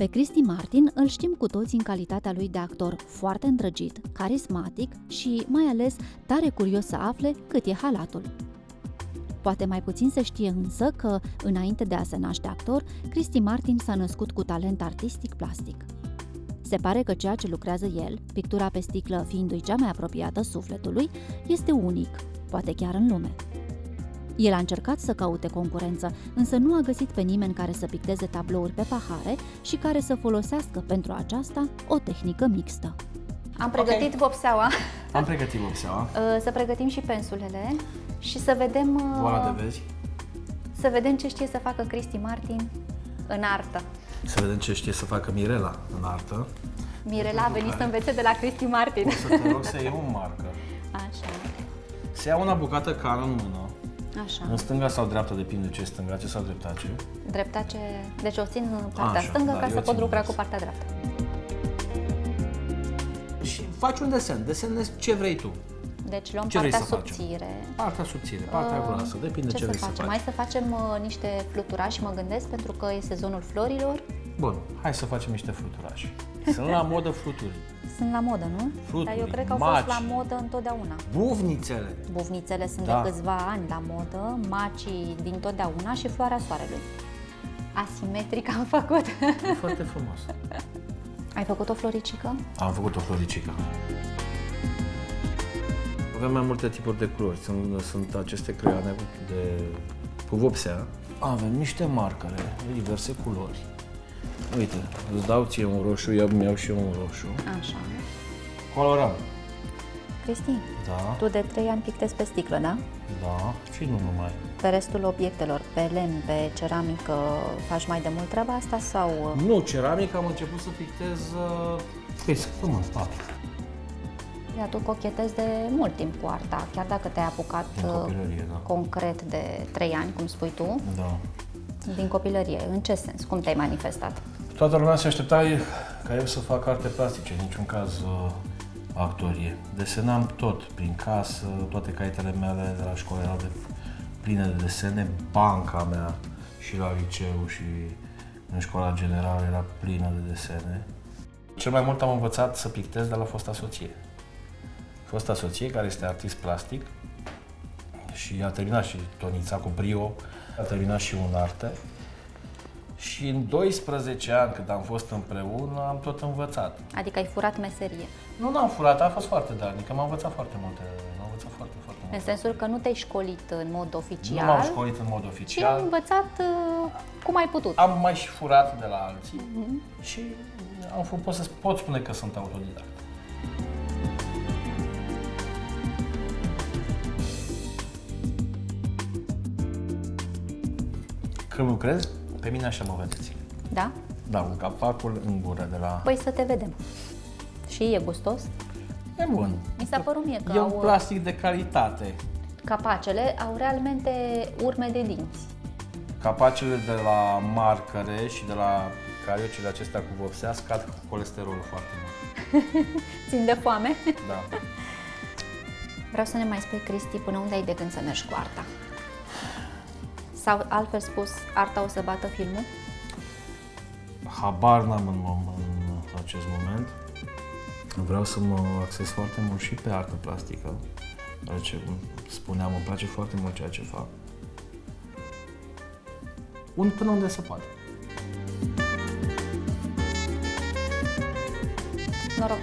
Pe Cristi Martin îl știm cu toții în calitatea lui de actor foarte îndrăgit, carismatic și, mai ales, tare curios să afle cât e halatul. Poate mai puțin se știe însă că, înainte de a se naște actor, Cristi Martin s-a născut cu talent artistic plastic. Se pare că ceea ce lucrează el, pictura pe sticlă fiindu-i cea mai apropiată sufletului, este unic, poate chiar în lume. El a încercat să caute concurență, însă nu a găsit pe nimeni care să picteze tablouri pe pahare și care să folosească pentru aceasta o tehnică mixtă. Am pregătit vopseaua. Am pregătit vopseaua. Să pregătim și pensulele și să vedem... Voala de vezi. Să vedem ce știe să facă Cristi Martin în artă. Să vedem ce știe să facă Mirela în artă. Mirela a venit să învețe de la Cristi Martin. O să te rog să iei un marker. Așa. Se ia una bucată cal în mână. Așa. În stânga sau dreapta, depinde ce stângace sau dreptace. Dreptace. Deci o țin în partea Așa, stângă da, ca eu să pot țin lucra invers. cu partea dreaptă. Și faci un desen. Desenezi ce vrei tu. Deci luăm Ce vrei partea să facem? subțire. Partea subțire, partea groasă, depinde ce vrei să faci. Hai să facem niște fluturași, mă gândesc, pentru că e sezonul florilor. Bun, hai să facem niște fluturași. Sunt la modă fluturi. Sunt la modă, nu? Fluturi, Dar eu cred că au maci, fost la modă întotdeauna. buvnițele. Buvnițele sunt Da. de câțiva ani la modă, macii din totdeauna și floarea soarelui. Asimetric am făcut. E foarte frumos. Ai făcut o floricică? Am făcut o floricică. Avem mai multe tipuri de culori. Sunt aceste creioane cu vopsea. Avem niște marcare de diverse culori. Uite, îți dau ție un roșu, eu îmi iau și eu un roșu. Așa. Colorăm. Cristi, Da, tu de 3 ani pictezi pe sticlă, da? da, și nu numai. Pe restul obiectelor, pe lemn, pe ceramică, faci mai de mult treaba asta sau... Nu, ceramic am început să pictez pe săptămâni, 4. Ia, tu cochetezi de mult timp cu arta, chiar dacă te-ai apucat Din copilărie, da. concret de 3 ani, cum spui tu, Da. din copilărie. În ce sens? Cum te-ai manifestat? Toată lumea se aștepta ca eu să fac arte plastice, în niciun caz actorie. Desenam tot prin casă, toate caietele mele de la școală erau pline de desene, banca mea și la liceu și în școala generală era plină de desene. Cel mai mult am învățat să pictez de la fosta soție. Fosta soție, care este artist plastic și a terminat și Tonița cu brio, a terminat și un arte. Și în 12 ani, când am fost împreună, am tot învățat. Adică ai furat meserie. Nu n-am furat, a fost foarte darnică, m-am învățat foarte multe, foarte În multe. sensul că nu te-ai școlit în mod oficial, Nu m-am școlit în mod ci ai oficial, învățat cum ai putut. am mai și furat de la alții și pot spune că sunt autodidact. Când lucrez, pe mine așa mă vedeți. Da? Da, un capacul în gură de la... Păi să te vedem. Și e gustos? E bun. Mi s-a părut mie că E un plastic de calitate. capacele au realmente urme de dinți. Capacele de la marcare și de la cariocele acestea cu vopsea scad colesterolul foarte mult. Țin de foame. Da. Vreau să ne mai spui, Cristi, până unde ai de gând să mergi cu arta? Sau, altfel spus, arta o să bată filmul? Habar n-am în acest moment. Vreau să mă axez foarte mult și pe artă plastică. Deoarece, spuneam, îmi place foarte mult ceea ce fac. Până unde se poate. Noroc!